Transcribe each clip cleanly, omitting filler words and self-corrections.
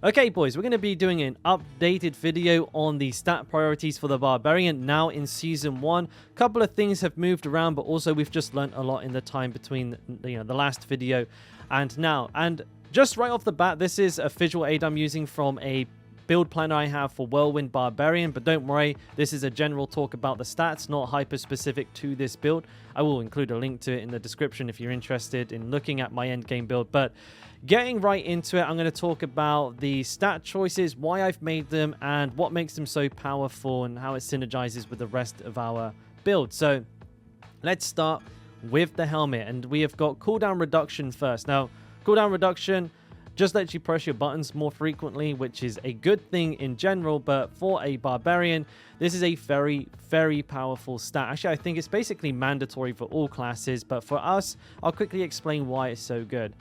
Okay boys, we're going to be doing an updated video on the stat priorities for the Barbarian now in Season 1. A couple of things have moved around, but also we've just learnt a lot in the time between the last video and now. And just right off the bat, this is a visual aid I'm using from a build planner I have for Whirlwind Barbarian, but don't worry, this is a general talk about the stats, not hyper-specific to this build. I will include a link to it in the description if you're interested in looking at my endgame build, but getting right into it, I'm going to talk about the stat choices, why I've made them, and what makes them so powerful and how it synergizes with the rest of our build. So let's start with the helmet, and we have got cooldown reduction first. Now, cooldown reduction just lets you press your buttons more frequently, which is a good thing in general, but for a Barbarian, this is a very, very powerful stat. Actually, I think it's basically mandatory for all classes, but for us, I'll quickly explain why it's so good.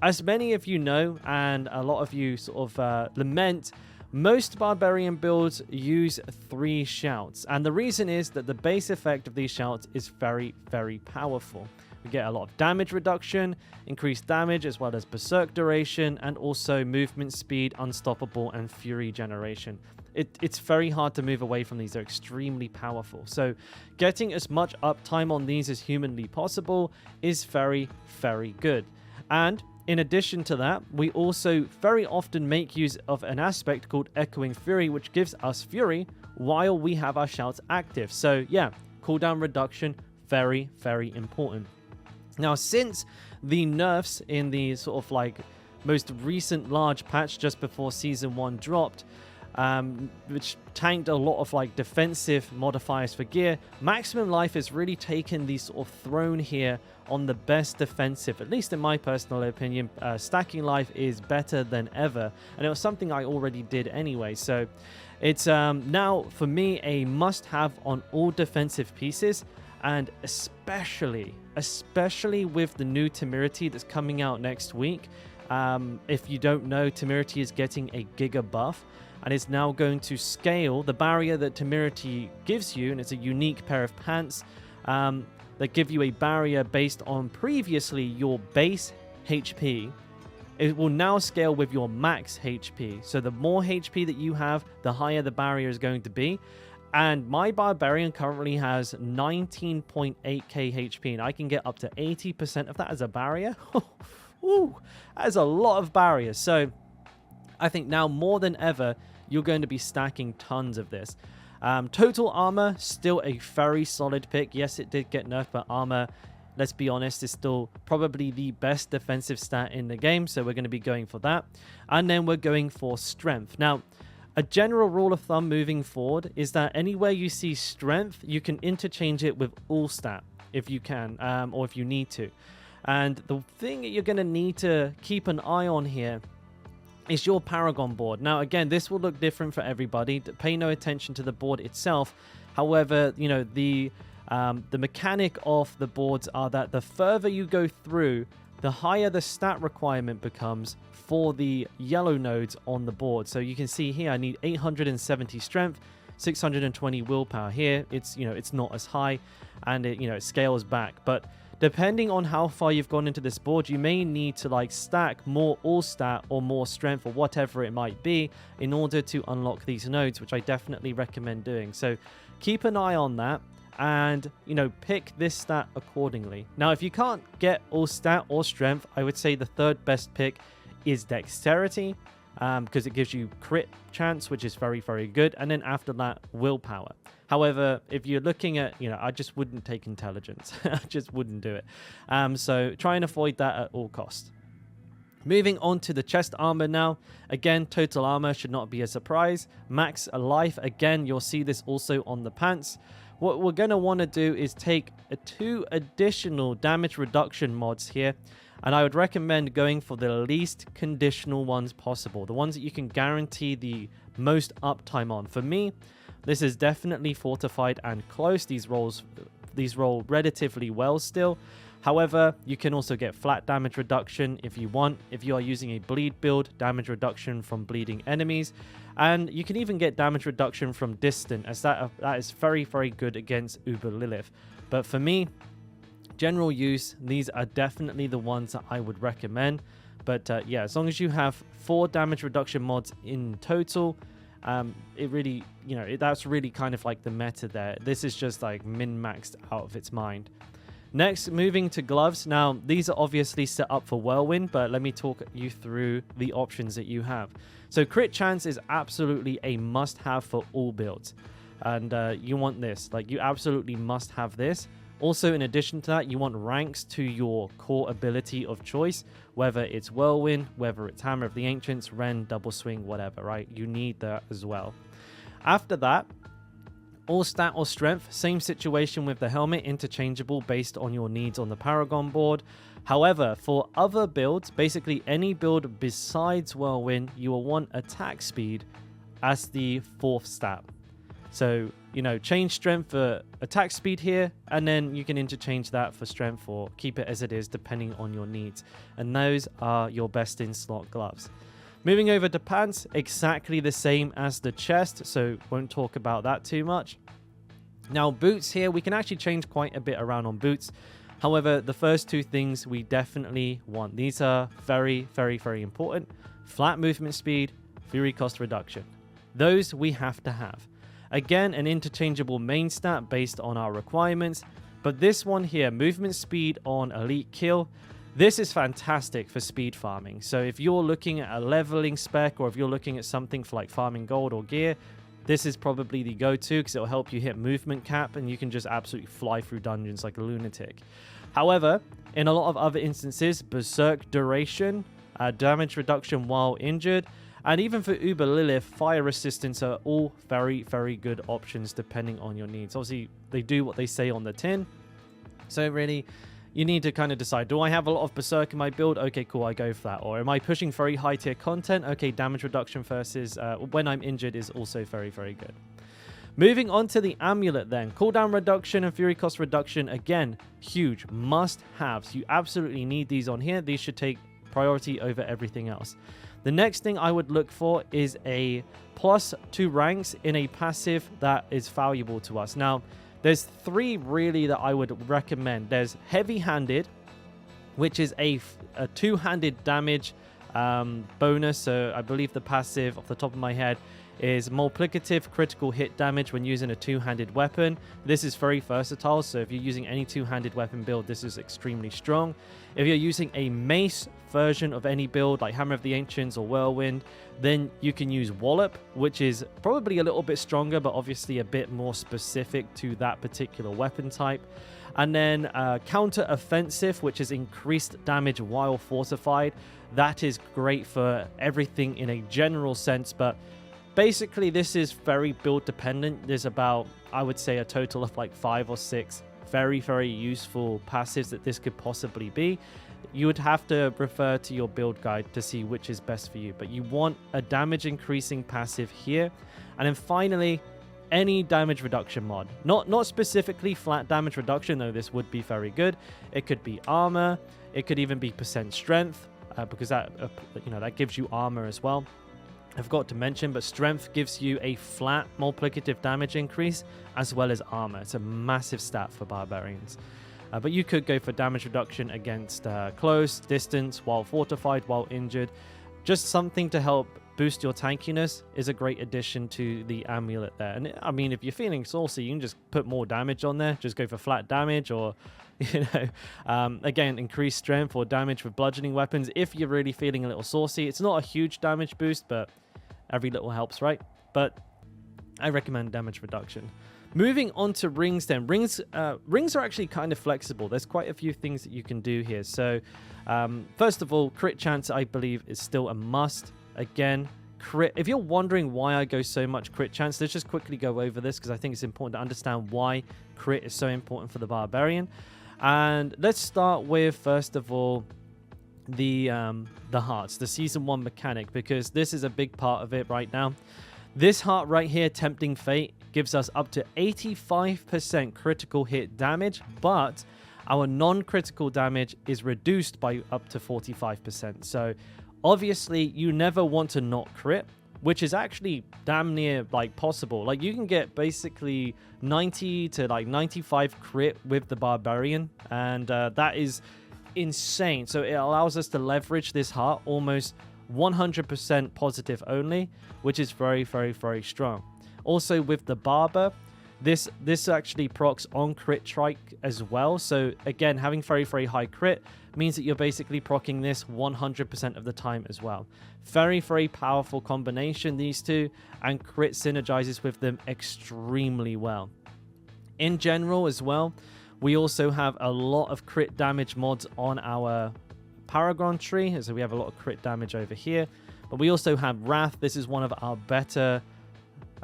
As many of you know, and a lot of you sort of lament, most Barbarian builds use 3 shouts, and the reason is that the base effect of these shouts is very, very powerful. We get a lot of damage reduction, increased damage, as well as berserk duration, and also movement speed, unstoppable, and fury generation. It's very hard to move away from these. They're extremely powerful. So getting as much uptime on these as humanly possible is very, very good. And in addition to that, we also very often make use of an aspect called Echoing Fury, which gives us fury while we have our shouts active. So yeah, cooldown reduction, very, very important. Now, since the nerfs in the sort of like most recent large patch just before Season 1 dropped, which tanked a lot of like defensive modifiers for gear, maximum life has really taken the sort of throne here on the best defensive, at least in my personal opinion. Stacking life is better than ever, and it was something I already did anyway, so it's now for me a must-have on all defensive pieces, and especially with the new Temerity that's coming out next week. If you don't know, Temerity is getting a Giga buff, and it's now going to scale the barrier that Temerity gives you, and it's a unique pair of pants that give you a barrier based on previously your base HP. It will now scale with your max HP. So the more HP that you have, the higher the barrier is going to be. And my Barbarian currently has 19.8k HP, and I can get up to 80% of that as a barrier. Ooh, that is a lot of barriers. So I think now more than ever, you're going to be stacking tons of this. Total armor, still a very solid pick. Yes, it did get nerfed, but armor, let's be honest, is still probably the best defensive stat in the game. So we're going to be going for that. And then we're going for strength. Now, a general rule of thumb moving forward is that anywhere you see strength, you can interchange it with all stat if you can, or if you need to. And the thing that you're going to need to keep an eye on here is your Paragon board. Now, again, this will look different for everybody. Pay no attention to the board itself. However, you know, the mechanic of the boards are that the further you go through, the higher the stat requirement becomes for the yellow nodes on the board. So you can see here, I need 870 strength, 620 willpower. Here, it's, you know, it's not as high, and it, you know, it scales back. But depending on how far you've gone into this board, you may need to like stack more all stat or more strength or whatever it might be in order to unlock these nodes, which I definitely recommend doing. So keep an eye on that, and, you know, pick this stat accordingly. Now, if you can't get all stat or strength, I would say the third best pick is dexterity, because it gives you crit chance, which is very, very good. And then after that, willpower. However, if you're looking at, you know, I just wouldn't take intelligence. I just wouldn't do it. So try and avoid that at all costs. Moving on to the chest armor now. Again, total armor should not be a surprise. Max life, again, you'll see this also on the pants. What we're going to want to do is take 2 additional damage reduction mods here. And I would recommend going for the least conditional ones possible. The ones that you can guarantee the most uptime on. For me, this is definitely fortified and close. These roll relatively well still. However, you can also get flat damage reduction if you want. If you are using a bleed build, damage reduction from bleeding enemies. And you can even get damage reduction from distant, as that is very, very good against Uber Lilith. But for me, general use, these are definitely the ones that I would recommend. But yeah, as long as you have 4 damage reduction mods in total, it really, that's really kind of like the meta there. This is just like min-maxed out of its mind. Next, moving to gloves. Now, these are obviously set up for Whirlwind, but let me talk you through the options that you have. So crit chance is absolutely a must-have for all builds. And you want this. Like, you absolutely must have this. Also, in addition to that, you want ranks to your core ability of choice, whether it's Whirlwind, whether it's Hammer of the Ancients, Ren, Double Swing, whatever, right? You need that as well. After that, all stat or strength, same situation with the helmet, interchangeable based on your needs on the Paragon board. However, for other builds, basically any build besides Whirlwind, you will want attack speed as the 4th stat. So, change strength for attack speed here, and then you can interchange that for strength or keep it as it is depending on your needs. And those are your best in slot gloves. Moving over to pants, exactly the same as the chest, so won't talk about that too much. Now, boots here, we can actually change quite a bit around on boots. However, the first 2 things we definitely want. These are very, very, very important. Flat movement speed, fury cost reduction. Those we have to have. Again, an interchangeable main stat based on our requirements, but this one here, movement speed on elite kill, this is fantastic for speed farming. So if you're looking at a leveling spec, or if you're looking at something for like farming gold or gear, this is probably the go-to because it'll help you hit movement cap and you can just absolutely fly through dungeons like a lunatic. However, in a lot of other instances, berserk duration, damage reduction while injured, and even for Uber Lilith, fire resistance are all very, very good options depending on your needs. Obviously, they do what they say on the tin. So really, you need to kind of decide, do I have a lot of Berserk in my build? Okay, cool, I go for that. Or am I pushing very high tier content? Okay, damage reduction versus when I'm injured is also very, very good. Moving on to the amulet then. Cooldown reduction and fury cost reduction, again, huge must-haves. You absolutely need these on here. These should take priority over everything else. The next thing I would look for is a +2 ranks in a passive that is valuable to us. Now, there's 3 really that I would recommend. There's heavy-handed, which is a 2-handed damage bonus. So I believe the passive off the top of my head is multiplicative critical hit damage when using a 2-handed weapon. This is very versatile, so if you're using any 2-handed weapon build, this is extremely strong. If you're using a mace version of any build like Hammer of the Ancients or Whirlwind, then you can use Wallop, which is probably a little bit stronger, but obviously a bit more specific to that particular weapon type. And then counter offensive, which is increased damage while fortified. That is great for everything in a general sense, but basically, this is very build dependent. There's about, I would say, a total of like 5 or 6 very, very useful passives that this could possibly be. You would have to refer to your build guide to see which is best for you. But you want a damage increasing passive here. And then finally, any damage reduction mod. Not specifically flat damage reduction, though this would be very good. It could be armor. It could even be % strength, because that that gives you armor as well. I forgot to mention, but strength gives you a flat multiplicative damage increase as well as armor. It's a massive stat for barbarians. But you could go for damage reduction against close, distance, while fortified, while injured. Just something to help boost your tankiness is a great addition to the amulet there. And I mean, if you're feeling saucy, you can just put more damage on there. Just go for flat damage, or again, increase strength or damage with bludgeoning weapons if you're really feeling a little saucy. It's not a huge damage boost, but every little helps, right? But I recommend damage reduction. Moving on to rings then. Rings are actually kind of flexible. There's quite a few things that you can do here. So first of all, crit chance, I believe, is still a must. Again, crit. If you're wondering why I go so much crit chance, let's just quickly go over this because I think it's important to understand why crit is so important for the Barbarian. And let's start with, first of all, the hearts, the Season 1 mechanic, because this is a big part of it right now. This heart right here, Tempting Fate, gives us up to 85% critical hit damage, but our non-critical damage is reduced by up to 45%. So obviously you never want to not crit, which is actually damn near like possible. Like you can get basically 90 to like 95 crit with the Barbarian, and that is insane. So it allows us to leverage this heart almost 100% positive only, which is very, very, very strong. Also with the Barber, this actually procs on crit strike as well. So again, having very, very high crit means that you're basically proccing this 100% of the time as well. Very, very powerful combination, these two, and crit synergizes with them extremely well. In general as well, we also have a lot of crit damage mods on our Paragon tree, so we have a lot of crit damage over here. But we also have Wrath. This is one of our better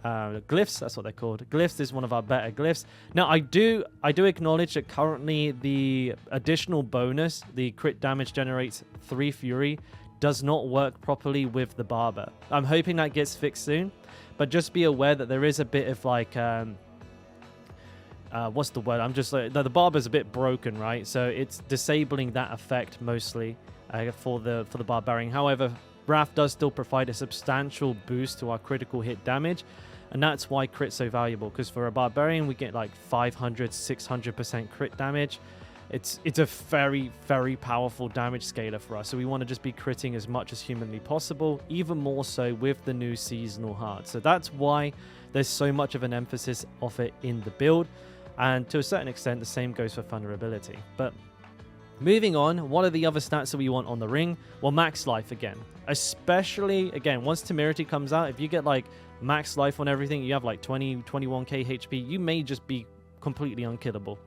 glyphs. That's what they're called. Glyphs is one of our better glyphs. Now, I do acknowledge that currently the additional bonus, the crit damage generates 3 Fury, does not work properly with the Barber. I'm hoping that gets fixed soon, but just be aware that there is a bit of like what's the word? I'm just like, the Barber's a bit broken, right? So it's disabling that effect mostly for the Barbarian. However, Wrath does still provide a substantial boost to our critical hit damage, and that's why crit's so valuable, because for a Barbarian we get like 500-600% crit damage. It's a very, very powerful damage scaler for us, so we want to just be critting as much as humanly possible, even more so with the new seasonal heart. So that's why there's so much of an emphasis of it in the build, and to a certain extent the same goes for vulnerability. But moving on, what are the other stats that we want on the ring? Well, max life again. Especially, again, once Temerity comes out, if you get like max life on everything, you have like 21k HP, you may just be completely unkillable.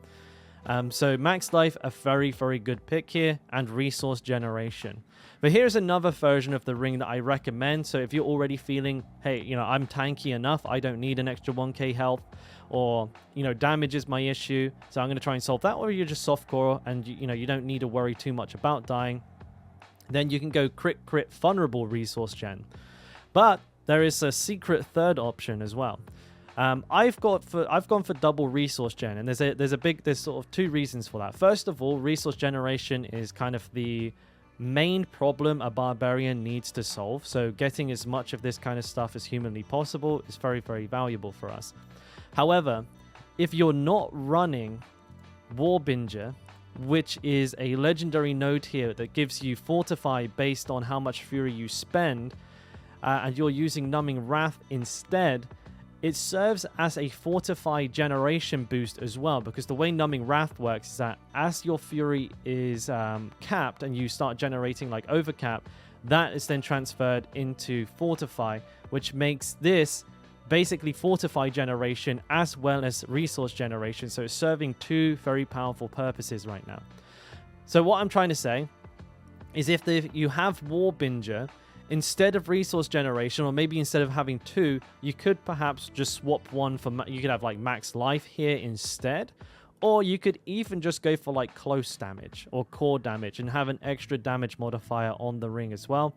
So max life, a very, very good pick here, and resource generation. But here's another version of the ring that I recommend. So if you're already feeling, hey, you know, I'm tanky enough, I don't need an extra 1k health, or, you know, damage is my issue, so I'm going to try and solve that, or you're just softcore and, you know, you don't need to worry too much about dying, then you can go crit vulnerable resource gen. But there is a secret third option as well. I've gone for double resource gen, and there's sort of 2 reasons for that. First of all, resource generation is kind of the main problem a Barbarian needs to solve. So getting as much of this kind of stuff as humanly possible is very, very valuable for us. However, if you're not running Warbinger, which is a legendary node here that gives you Fortify based on how much Fury you spend, and you're using Numbing Wrath instead, it serves as a Fortify generation boost as well, because the way Numbing Wrath works is that as your Fury is capped and you start generating like overcap, that is then transferred into Fortify, which makes this basically Fortify generation as well as resource generation. So it's serving 2 very powerful purposes right now. So what I'm trying to say is if you have Warbinger, instead of resource generation, or maybe instead of having 2, you could perhaps just swap one for, you could have like max life here instead, or you could even just go for like close damage or core damage and have an extra damage modifier on the ring as well.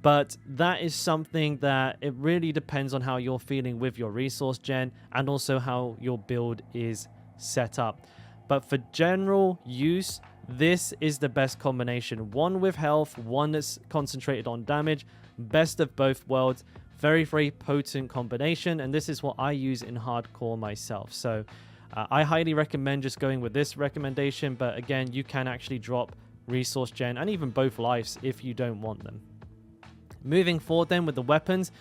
But that is something that it really depends on how you're feeling with your resource gen and also how your build is set up. But for general use, this is the best combination. One with health, one that's concentrated on damage. Best of both worlds. Very, very potent combination. And this is what I use in hardcore myself. So I highly recommend just going with this recommendation. But again, you can actually drop resource gen and even both lives if you don't want them. Moving forward then with the weapons,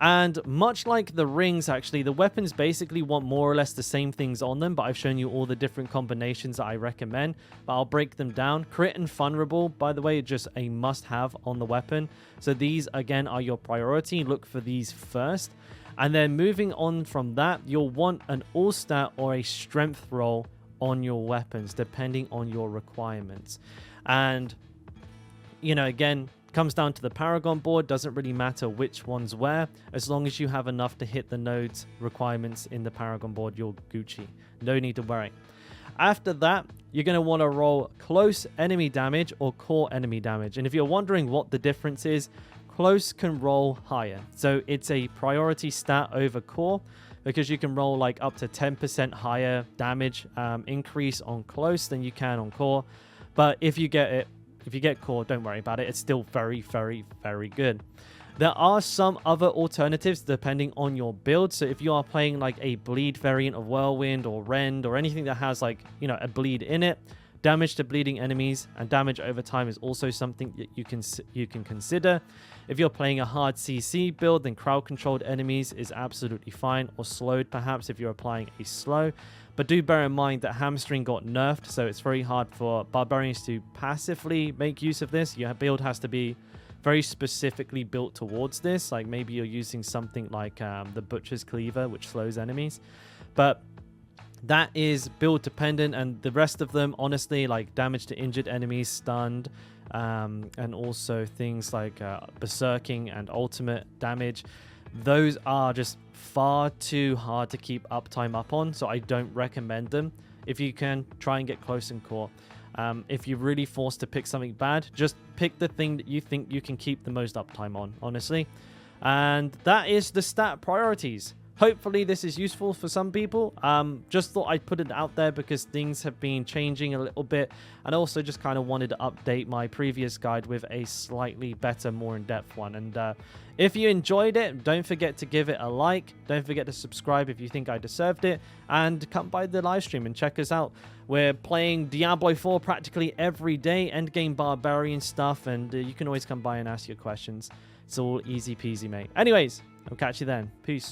and much like the rings, actually, the weapons basically want more or less the same things on them, but I've shown you all the different combinations that I recommend, but I'll break them down. Crit and vulnerable, by the way, just a must-have on the weapon. So these, again, are your priority. Look for these first. And then moving on from that, you'll want an all-stat or a strength roll on your weapons, depending on your requirements. And, you know, again, comes down to the Paragon board. Doesn't really matter which one's where, as long as you have enough to hit the nodes requirements in the Paragon board, you're Gucci. No need to worry. After that, you're going to want to roll close enemy damage or core enemy damage. And if you're wondering what the difference is, close can roll higher. So it's a priority stat over core, because you can roll like up to 10% higher damage increase on close than you can on core. But if you get core, don't worry about it. It's still very, very, very good. There are some other alternatives depending on your build. So if you are playing like a bleed variant of Whirlwind or Rend or anything that has like, you know, a bleed in it, Damage to bleeding enemies and damage over time is also something that you can consider. If you're playing a hard CC build, then crowd-controlled enemies is absolutely fine, or slowed perhaps if you're applying a slow. But do bear in mind that hamstring got nerfed, so it's very hard for barbarians to passively make use of this. Your build has to be very specifically built towards this. Like maybe you're using something like the Butcher's Cleaver, which slows enemies. But that is build dependent, and the rest of them, honestly, like damage to injured enemies, stunned, and also things like berserking and ultimate damage, those are just far too hard to keep uptime up on, so I don't recommend them. If you can, try and get close and core. If you're really forced to pick something bad, just pick the thing that you think you can keep the most uptime on, honestly. And that is the stat priorities. Hopefully this is useful for some people. Just thought I'd put it out there because things have been changing a little bit, and also just kind of wanted to update my previous guide with a slightly better, more in-depth one. And if you enjoyed it, don't forget to give it a like. Don't forget to subscribe if you think I deserved it, and come by the live stream and check us out. We're playing Diablo 4 practically every day, endgame Barbarian stuff, and you can always come by and ask your questions. It's all easy peasy, mate. Anyways, I'll catch you then. Peace.